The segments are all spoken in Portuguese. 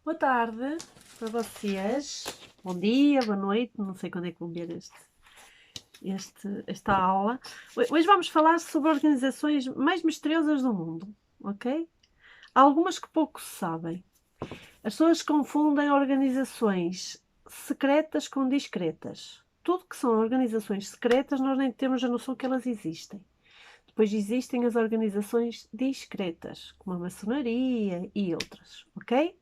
Boa tarde para vocês. Bom dia, boa noite. Não sei quando é que vão ver esta aula. Hoje vamos falar sobre organizações mais misteriosas do mundo, ok? Há algumas que pouco se sabem. As pessoas confundem organizações secretas com discretas. Tudo que são organizações secretas, nós nem temos a noção que elas existem. Depois existem as organizações discretas, como a maçonaria e outras, ok?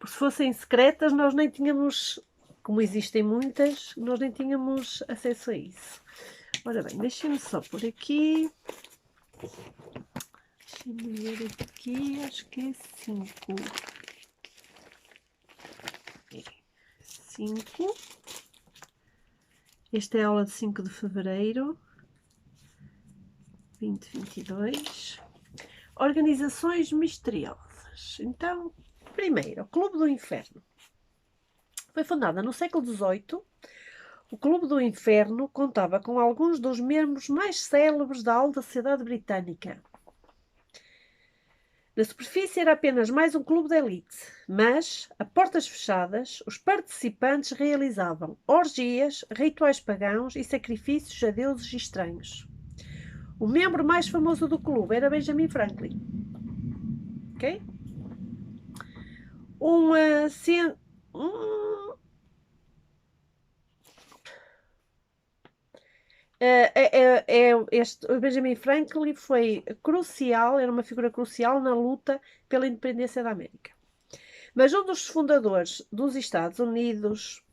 Porque se fossem secretas, nós nem tínhamos, como existem muitas, nós nem tínhamos acesso a isso. Ora bem, deixem-me só por aqui. Deixem-me ver aqui, acho que é 5. 5. Esta é a aula de 5 de fevereiro 2022. Organizações misteriosas. Então, primeiro, o Clube do Inferno. Foi fundada no século XVIII. O Clube do Inferno contava com alguns dos membros mais célebres da alta sociedade britânica. Na superfície era apenas mais um clube de elite, mas, a portas fechadas, os participantes realizavam orgias, rituais pagãos e sacrifícios a deuses estranhos. O membro mais famoso do clube era Benjamin Franklin. Ok? O Benjamin Franklin foi crucial, era uma figura crucial na luta pela independência da América. Mas um dos fundadores dos Estados Unidos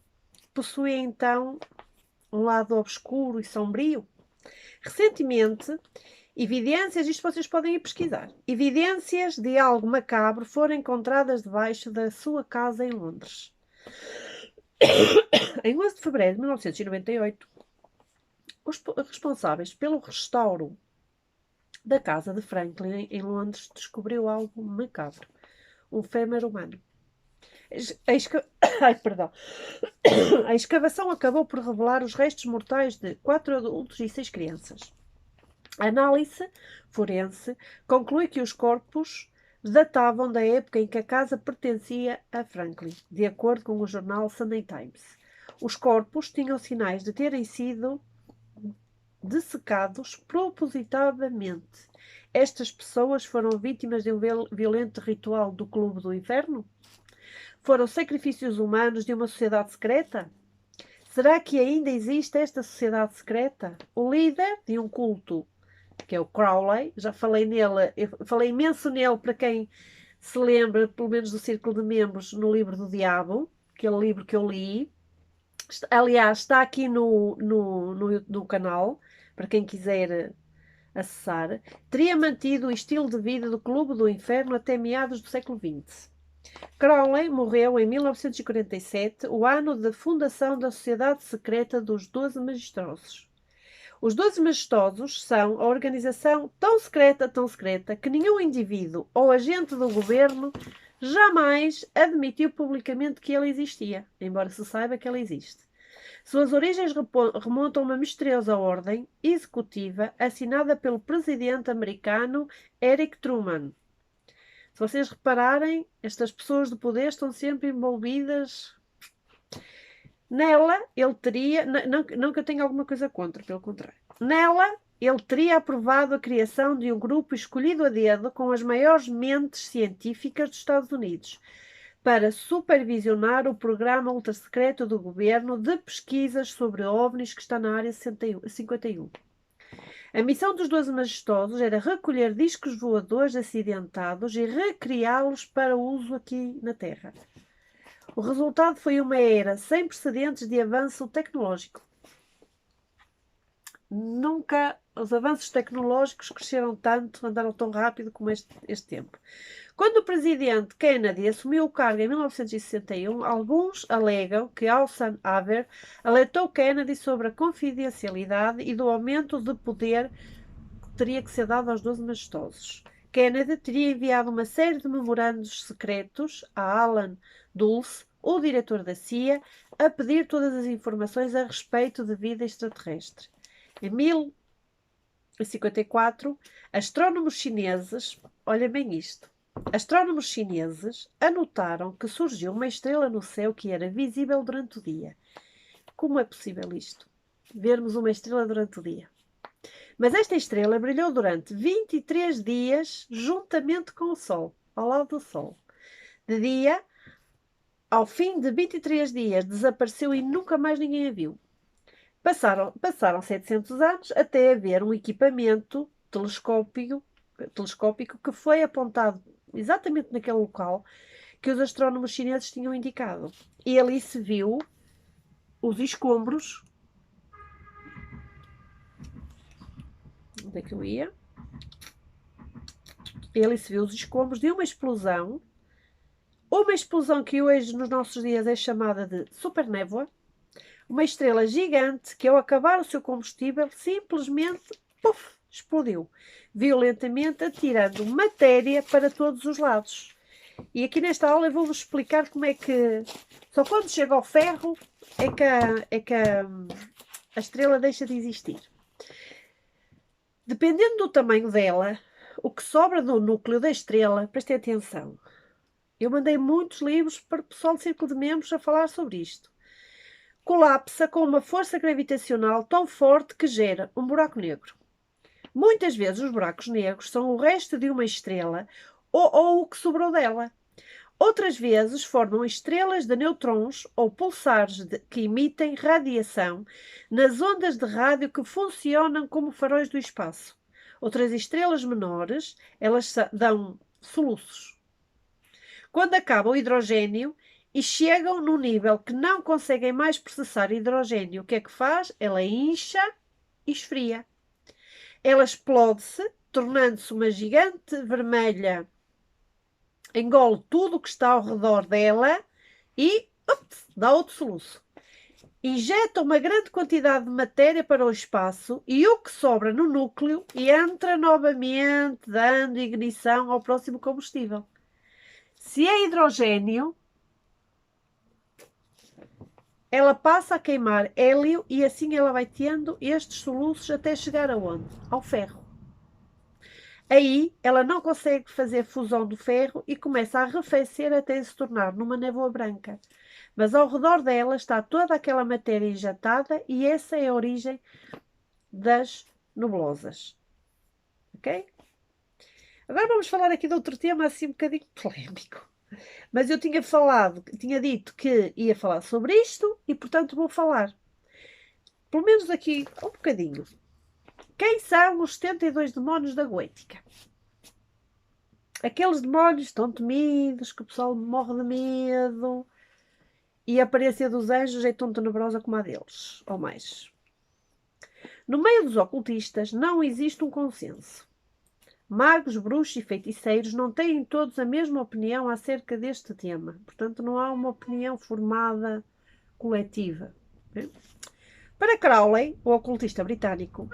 possuía então um lado obscuro e sombrio. Recentemente, evidências, isto vocês podem ir pesquisar, evidências de algo macabro foram encontradas debaixo da sua casa em Londres. Em 11 de fevereiro de 1998, os responsáveis pelo restauro da casa de Franklin em Londres descobriu algo macabro. Um fémur humano. A escavação acabou por revelar os restos mortais de 4 adultos e 6 crianças. A análise forense conclui que os corpos datavam da época em que a casa pertencia a Franklin, de acordo com o jornal Sunday Times. Os corpos tinham sinais de terem sido dessecados propositadamente. Estas pessoas foram vítimas de um violento ritual do Clube do Inferno? Foram sacrifícios humanos de uma sociedade secreta? Será que ainda existe esta sociedade secreta? O líder de um culto, que é o Crowley, já falei nele, eu falei imenso nele para quem se lembra, pelo menos do Círculo de Membros, no Livro do Diabo, aquele livro que eu li. Aliás, está aqui no canal, para quem quiser acessar. Teria mantido o estilo de vida do Clube do Inferno até meados do século XX. Crowley morreu em 1947, o ano da fundação da Sociedade Secreta dos 12 Majestosos. Os 12 Majestosos são a organização tão secreta, que nenhum indivíduo ou agente do governo jamais admitiu publicamente que ele existia, embora se saiba que ele existe. Suas origens remontam a uma misteriosa ordem executiva assinada pelo presidente americano Eric Truman. Se vocês repararem, estas pessoas do poder estão sempre envolvidas. Nela, ele teria. Não que eu tenha alguma coisa contra, pelo contrário. Nela, ele teria aprovado a criação de um grupo escolhido a dedo com as maiores mentes científicas dos Estados Unidos para supervisionar o programa ultrasecreto do governo de pesquisas sobre OVNIs que está na Área 51. A missão dos 12 Majestosos era recolher discos voadores acidentados e recriá-los para uso aqui na Terra. O resultado foi uma era sem precedentes de avanço tecnológico. Nunca os avanços tecnológicos cresceram tanto, andaram tão rápido como este tempo. Quando o presidente Kennedy assumiu o cargo em 1961, alguns alegam que Eisenhower alertou Kennedy sobre a confidencialidade e do aumento de poder que teria que ser dado aos 12 majestosos. Kennedy teria enviado uma série de memorandos secretos a Alan Dulles, o diretor da CIA, a pedir todas as informações a respeito de vida extraterrestre. Em 1054, astrónomos chineses, olhem bem isto, Astrónomos chineses anotaram que surgiu uma estrela no céu que era visível durante o dia. Como é possível isto? Vermos uma estrela durante o dia. Mas esta estrela brilhou durante 23 dias juntamente com o Sol, ao lado do Sol. De dia, ao fim de 23 dias, desapareceu e nunca mais ninguém a viu. Passaram 700 anos até haver um equipamento telescópico que foi apontado exatamente naquele local que os astrónomos chineses tinham indicado. E ali se viu os escombros. Onde é que eu ia? Ali se viu os escombros de uma explosão que hoje nos nossos dias é chamada de supernévoa, uma estrela gigante que ao acabar o seu combustível simplesmente puff, explodiu violentamente, atirando matéria para todos os lados. E aqui nesta aula eu vou-vos explicar como é que só quando chega ao ferro é que a estrela deixa de existir. Dependendo do tamanho dela, o que sobra do núcleo da estrela, prestem atenção. Eu mandei muitos livros para o pessoal do Círculo de Membros a falar sobre isto. Colapsa com uma força gravitacional tão forte que gera um buraco negro. Muitas vezes os buracos negros são o resto de uma estrela ou o que sobrou dela. Outras vezes formam estrelas de nêutrons ou pulsares que emitem radiação nas ondas de rádio que funcionam como faróis do espaço. Outras estrelas menores, elas dão soluços. Quando acaba o hidrogênio e chegam num nível que não conseguem mais processar hidrogênio, o que é que faz? Ela incha e esfria. Ela explode-se, tornando-se uma gigante vermelha, engole tudo o que está ao redor dela e dá outro soluço. Injeta uma grande quantidade de matéria para o espaço e o que sobra no núcleo entra novamente, dando ignição ao próximo combustível. Se é hidrogênio, ela passa a queimar hélio e assim ela vai tendo estes soluços até chegar aonde? Ao ferro. Aí ela não consegue fazer fusão do ferro e começa a arrefecer até se tornar numa névoa branca. Mas ao redor dela está toda aquela matéria injetada e essa é a origem das nebulosas. Ok? Agora vamos falar aqui de outro tema assim um bocadinho polémico. Mas eu tinha dito que ia falar sobre isto e, portanto, vou falar. Pelo menos aqui um bocadinho. Quem são os 72 demónios da Goética? Aqueles demónios tão temidos que o pessoal morre de medo e a aparência dos anjos é tão tenebrosa como a deles, ou mais. No meio dos ocultistas não existe um consenso. Magos, bruxos e feiticeiros não têm todos a mesma opinião acerca deste tema. Portanto, não há uma opinião formada coletiva. Para Crowley, o ocultista britânico,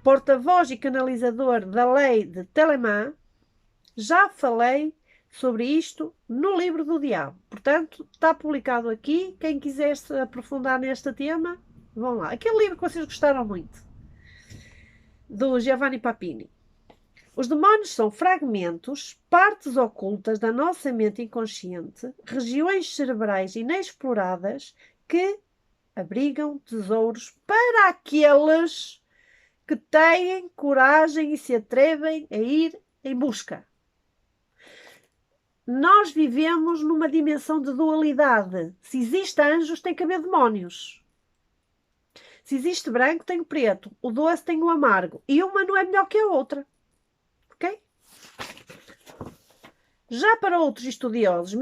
porta-voz e canalizador da lei de Telemann, já falei sobre isto no livro do Diabo. Portanto, está publicado aqui. Quem quiser se aprofundar neste tema, vão lá. Aquele livro que vocês gostaram muito, do Giovanni Papini. Os demónios são fragmentos, partes ocultas da nossa mente inconsciente, regiões cerebrais inexploradas que abrigam tesouros para aqueles que têm coragem e se atrevem a ir em busca. Nós vivemos numa dimensão de dualidade. Se existe anjos, tem que haver demónios. Se existe branco, tem o preto. O doce tem o amargo. E uma não é melhor que a outra. Ok? Já para outros estudiosos,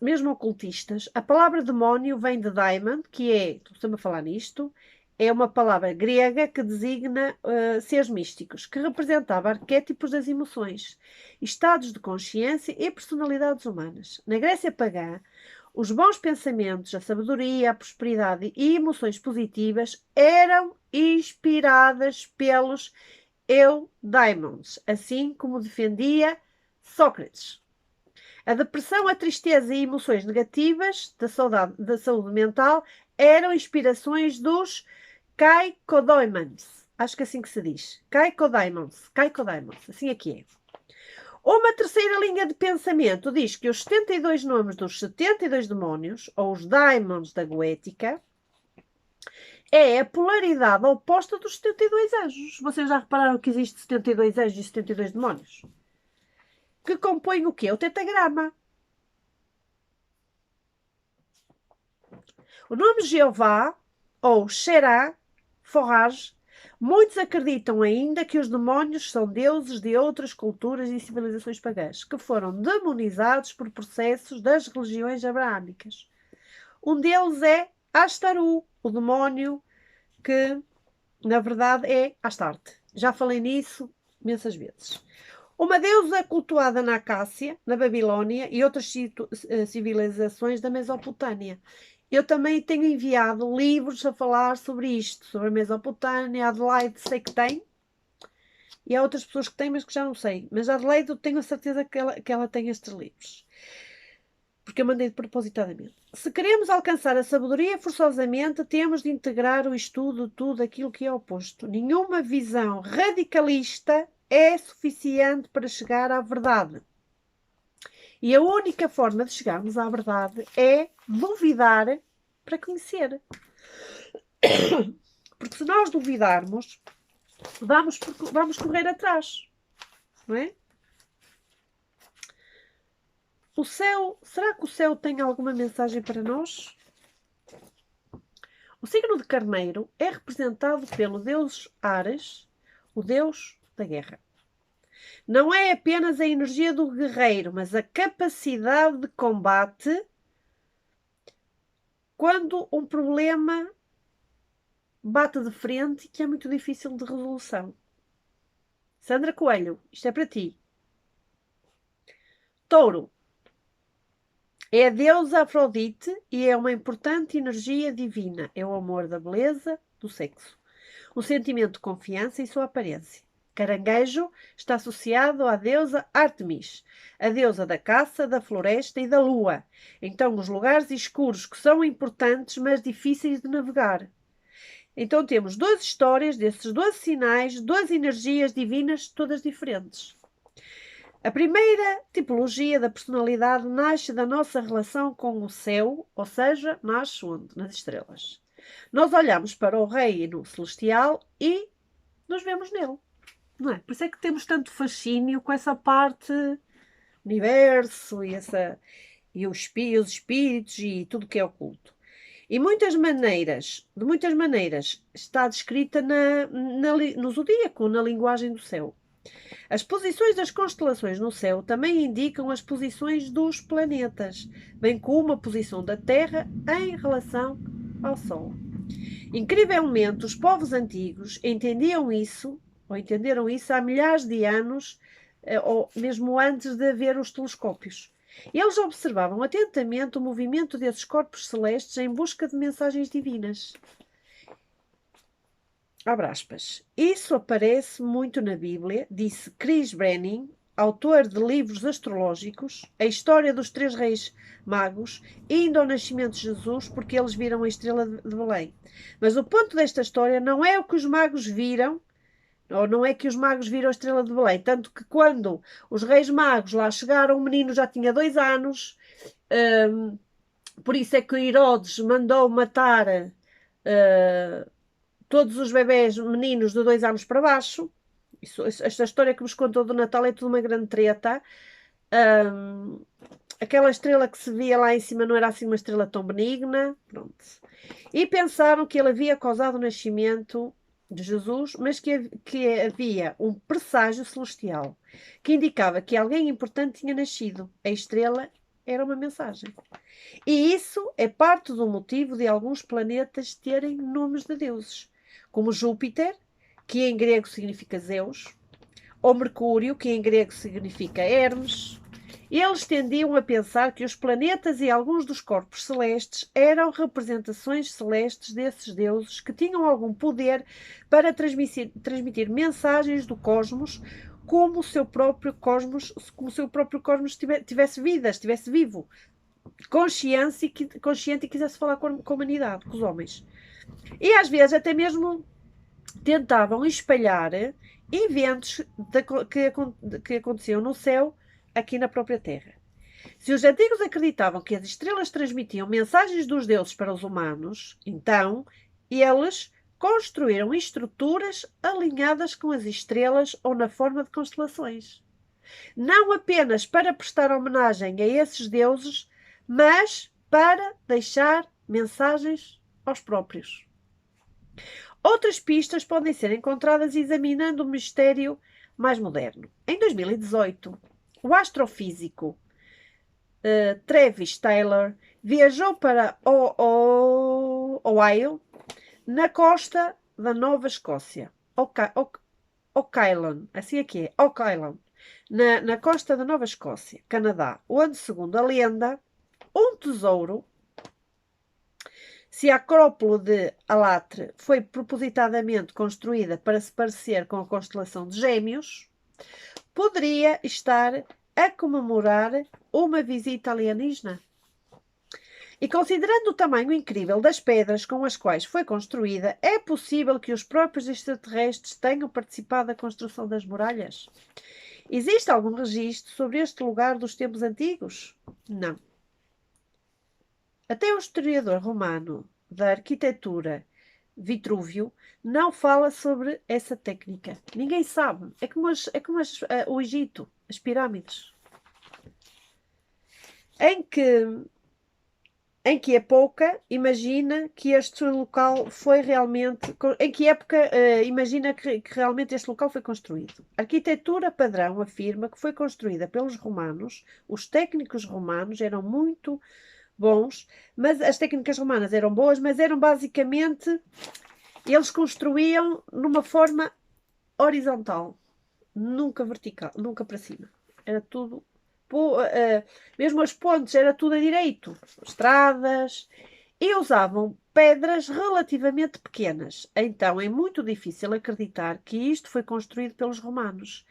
mesmo ocultistas, a palavra demónio vem de daimon, que é, estou-me a falar nisto, é uma palavra grega que designa seres místicos, que representava arquétipos das emoções, estados de consciência e personalidades humanas. Na Grécia pagã, os bons pensamentos, a sabedoria, a prosperidade e emoções positivas eram inspiradas pelos eudaimons, assim como defendia Sócrates. A depressão, a tristeza e emoções negativas da saúde mental eram inspirações dos Kaikodaimons. Acho que é assim que se diz. Kaikodaimons, assim aqui é. Uma terceira linha de pensamento diz que os 72 nomes dos 72 demónios, ou os daimons da Goética, é a polaridade oposta dos 72 anjos. Vocês já repararam que existe 72 anjos e 72 demónios? Que compõem o quê? O tetagrama. O nome Jeová, ou Xerá, Forrage, muitos acreditam ainda que os demónios são deuses de outras culturas e civilizações pagãs, que foram demonizados por processos das religiões abraâmicas. Um deles é Ashtaru, o demónio que, na verdade, é Astarte. Já falei nisso imensas vezes. Uma deusa cultuada na Acácia, na Babilónia e outras civilizações da Mesopotâmia. Eu também tenho enviado livros a falar sobre isto, sobre a Mesopotâmia. A Adelaide sei que tem, e há outras pessoas que têm, mas que já não sei. Mas a Adelaide eu tenho a certeza que ela tem estes livros, porque eu mandei propositadamente. Se queremos alcançar a sabedoria forçosamente, temos de integrar o estudo de tudo aquilo que é oposto. Nenhuma visão radicalista é suficiente para chegar à verdade. E a única forma de chegarmos à verdade é duvidar para conhecer. Porque se nós duvidarmos, vamos correr atrás, não é? O céu, será que o céu tem alguma mensagem para nós? O signo de Carneiro é representado pelo deus Ares, o deus da guerra. Não é apenas a energia do guerreiro, mas a capacidade de combate quando um problema bate de frente e que é muito difícil de resolução. Sandra Coelho, isto é para ti. Touro. É a deusa Afrodite e é uma importante energia divina. É o amor da beleza, do sexo. O sentimento de confiança e sua aparência. Caranguejo está associado à deusa Ártemis, a deusa da caça, da floresta e da lua. Então, os lugares escuros que são importantes, mas difíceis de navegar. Então, temos duas histórias desses 12 sinais, 12 energias divinas, todas diferentes. A primeira tipologia da personalidade nasce da nossa relação com o céu, ou seja, nasce onde? Nas estrelas. Nós olhamos para o reino celestial e nos vemos nele. Não é? Por isso é que temos tanto fascínio com essa parte universo e os espíritos e tudo que é oculto. E de muitas maneiras, está descrita no zodíaco, na linguagem do céu. As posições das constelações no céu também indicam as posições dos planetas, bem como a posição da Terra em relação ao Sol. Incrivelmente, os povos antigos entenderam isso há milhares de anos, ou mesmo antes de haver os telescópios. Eles observavam atentamente o movimento desses corpos celestes em busca de mensagens divinas. Abre aspas. Isso aparece muito na Bíblia, disse Chris Brennan, autor de livros astrológicos, A História dos Três Reis Magos, indo ao nascimento de Jesus, porque eles viram a estrela de Belém. Mas o ponto desta história não é o que os magos viram, ou não é que os magos viram a estrela de Belém, tanto que quando os reis magos lá chegaram, o menino já tinha 2 anos, por isso é que Herodes mandou matar todos os bebés meninos de 2 anos para baixo. Esta história que vos contou do Natal é tudo uma grande treta. Aquela estrela que se via lá em cima não era assim uma estrela tão benigna. Pronto. E pensaram que ele havia causado o nascimento de Jesus, mas que havia um presságio celestial que indicava que alguém importante tinha nascido. A estrela era uma mensagem. E isso é parte do motivo de alguns planetas terem nomes de deuses, como Júpiter, que em grego significa Zeus, ou Mercúrio, que em grego significa Hermes. Eles tendiam a pensar que os planetas e alguns dos corpos celestes eram representações celestes desses deuses que tinham algum poder para transmitir mensagens do cosmos, como se o próprio cosmos tivesse vida, estivesse vivo, consciente e quisesse falar com a humanidade, com os homens. E às vezes até mesmo tentavam espalhar eventos que aconteciam no céu, aqui na própria Terra. Se os antigos acreditavam que as estrelas transmitiam mensagens dos deuses para os humanos, então eles construíram estruturas alinhadas com as estrelas ou na forma de constelações. Não apenas para prestar homenagem a esses deuses, mas para deixar mensagens aos próprios. Outras pistas podem ser encontradas examinando o mistério mais moderno. Em 2018, o astrofísico Travis Taylor viajou para Ohio, na costa da Nova Escócia. O'Kylon, assim aqui é, O'Kylon, na costa da Nova Escócia, Canadá, onde, segundo a lenda, um tesouro, se a Acrópole de Alatre foi propositadamente construída para se parecer com a constelação de Gêmeos, poderia estar a comemorar uma visita alienígena. E considerando o tamanho incrível das pedras com as quais foi construída, é possível que os próprios extraterrestres tenham participado da construção das muralhas? Existe algum registro sobre este lugar dos tempos antigos? Não. Até o historiador romano da arquitetura, Vitrúvio, não fala sobre essa técnica. Ninguém sabe. É como o Egito, as pirâmides. Em que época imagina que este local foi realmente... Em que época imagina que realmente este local foi construído? A arquitetura padrão afirma que foi construída pelos romanos. Os técnicos romanos eram muito bons, mas as técnicas romanas eram boas, mas eram basicamente... Eles construíam numa forma horizontal, nunca vertical, nunca para cima. Era tudo... mesmo as pontes, era tudo a direito. Estradas. E usavam pedras relativamente pequenas. Então é muito difícil acreditar que isto foi construído pelos romanos.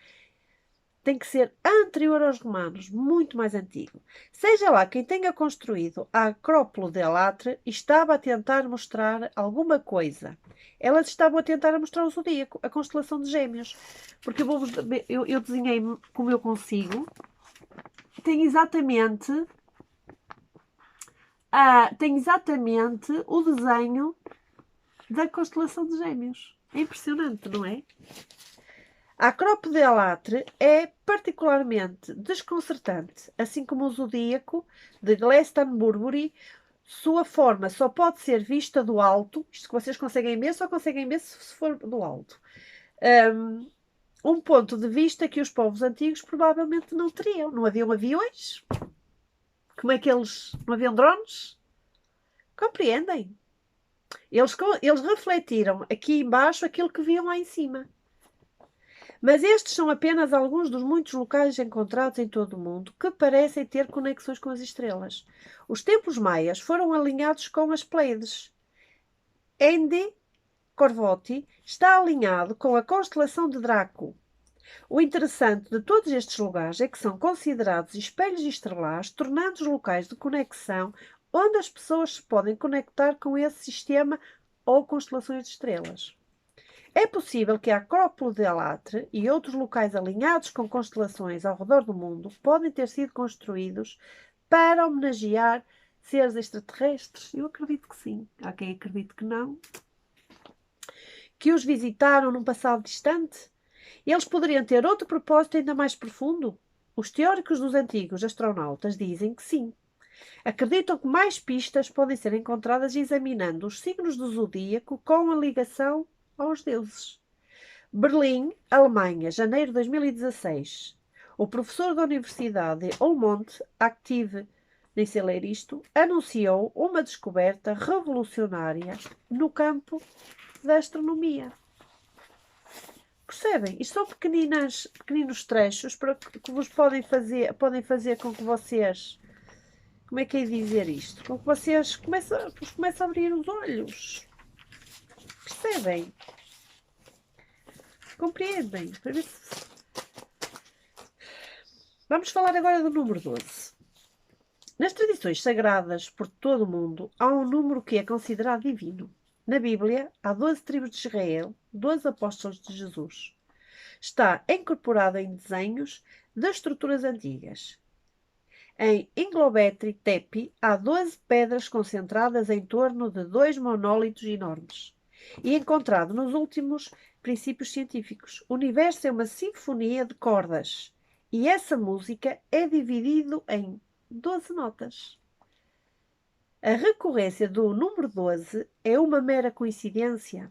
Tem que ser anterior aos romanos, muito mais antigo. Seja lá quem tenha construído a Acrópole de Alatre, estava a tentar mostrar alguma coisa. Elas estavam a tentar mostrar o zodíaco, a constelação de Gêmeos. Porque eu desenhei como eu consigo. Tem exatamente o desenho da constelação de Gêmeos. É impressionante, não é? A Acrópole de Alatre é particularmente desconcertante, assim como o zodíaco de Glastonbury. Sua forma só pode ser vista do alto. Isto que vocês conseguem ver, só conseguem ver se for do alto. Um ponto de vista que os povos antigos provavelmente não teriam. Não haviam aviões. Como é que eles... Não haviam drones? Compreendem? Eles refletiram aqui embaixo aquilo que viam lá em cima. Mas estes são apenas alguns dos muitos locais encontrados em todo o mundo que parecem ter conexões com as estrelas. Os templos maias foram alinhados com as Pleiades. Ende Corvotti está alinhado com a constelação de Draco. O interessante de todos estes lugares é que são considerados espelhos estrelares, tornando-os locais de conexão onde as pessoas se podem conectar com esse sistema ou constelações de estrelas. É possível que a Acrópole de Alatre e outros locais alinhados com constelações ao redor do mundo podem ter sido construídos para homenagear seres extraterrestres. Eu acredito que sim. Há quem acredite que não. Que os visitaram num passado distante. Eles poderiam ter outro propósito ainda mais profundo. Os teóricos dos antigos astronautas dizem que sim. Acreditam que mais pistas podem ser encontradas examinando os signos do zodíaco com a ligação aos deuses. Berlim, Alemanha, janeiro de 2016. O professor da Universidade de Olmont, Active, nem sei ler isto, anunciou uma descoberta revolucionária no campo da astronomia. Percebem? Isto são pequeninos trechos para que vos podem fazer com que vocês... Como é que é dizer isto? Com que vocês comecem a abrir os olhos. Percebem? Compreendem? Vamos falar agora do número 12. Nas tradições sagradas por todo o mundo, há um número que é considerado divino. Na Bíblia, há 12 tribos de Israel, 12 apóstolos de Jesus. está incorporado em desenhos de estruturas antigas. Em Inglobetri Tepe há 12 pedras concentradas em torno de 2 monólitos enormes e encontrado nos últimos princípios científicos. O universo é uma sinfonia de cordas e essa música é dividido em 12 notas. A recorrência do número 12 é uma mera coincidência.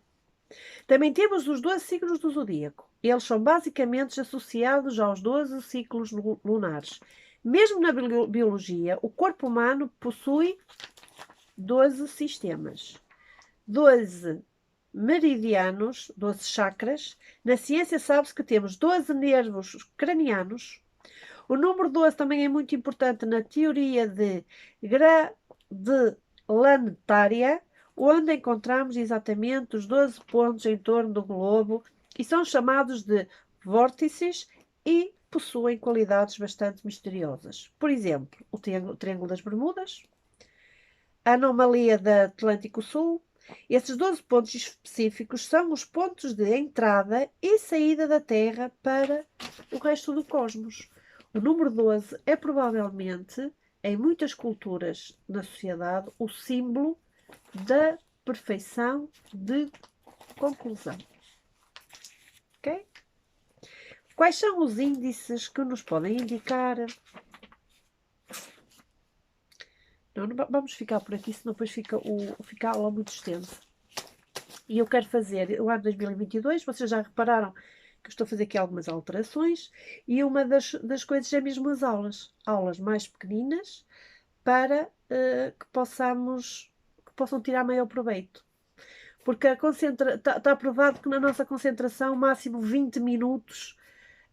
Também temos os 12 signos do zodíaco. Eles são basicamente associados aos 12 ciclos lunares. Mesmo na biologia, o corpo humano possui 12 sistemas, 12 meridianos, 12 chakras. Na ciência sabe-se que temos 12 nervos cranianos. O número 12 também é muito importante na teoria de gravelanária, onde encontramos exatamente os 12 pontos em torno do globo e são chamados de vórtices e possuem qualidades bastante misteriosas. Por exemplo, o Triângulo das Bermudas, a anomalia do Atlântico Sul. Esses 12 pontos específicos são os pontos de entrada e saída da Terra para o resto do cosmos. O número 12 é provavelmente, em muitas culturas na sociedade, o símbolo da perfeição de conclusão. Ok? Quais são os índices que nos podem indicar? Não, vamos ficar por aqui, senão depois fica a aula muito extensa. E eu quero fazer o ano 2022, vocês já repararam que eu estou a fazer aqui algumas alterações, e uma das coisas é mesmo as aulas mais pequeninas, para que possam tirar maior proveito. Porque está provado que na nossa concentração, máximo 20 minutos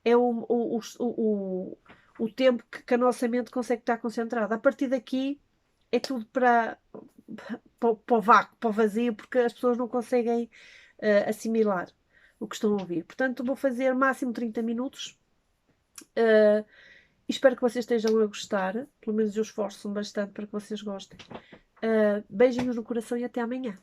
é o tempo que a nossa mente consegue estar concentrada. A partir daqui é tudo para o vácuo, para o vazio, porque as pessoas não conseguem assimilar o que estão a ouvir. Portanto, vou fazer máximo 30 minutos. Espero que vocês estejam a gostar. Pelo menos eu esforço-me bastante para que vocês gostem. Beijinhos no coração e até amanhã.